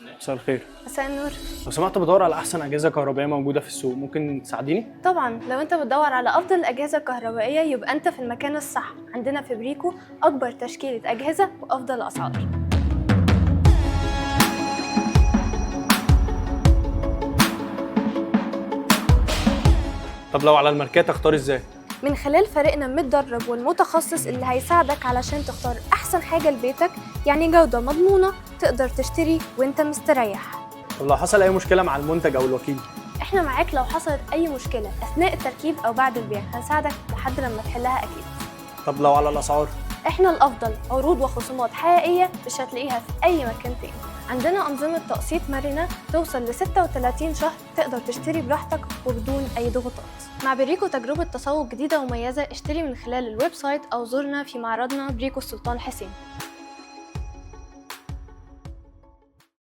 مساء الخير. مساء النور. لو سمحت بدور على احسن اجهزه كهربائيه موجوده في السوق، ممكن تساعديني؟ طبعا لو انت بتدور على افضل اجهزه كهربائيه يبقى انت في المكان الصح. عندنا في بريكو اكبر تشكيله اجهزه وافضل اسعار. طب لو على الماركات اختار ازاي؟ من خلال فريقنا المتدرب والمتخصص اللي هيساعدك علشان تختار احسن حاجه لبيتك، يعني جوده مضمونه تقدر تشتري وانت مستريح. طب لو حصل اي مشكله مع المنتج او الوكيل؟ احنا معاك لو حصلت اي مشكله اثناء التركيب او بعد البيع، هنساعدك لحد لما تحلها اكيد. طب لو على الاسعار؟ احنا الافضل، عروض وخصومات حقيقيه مش هتلاقيها في اي مكان تاني. عندنا انظمه تقسيط مرنه توصل ل 36 شهر، تقدر تشتري براحتك وبدون اي ضغوطات. مع بريكو تجربه تسوق جديده ومميزه، اشتري من خلال الويب سايت او زورنا في معرضنا بريكو السلطان حسين.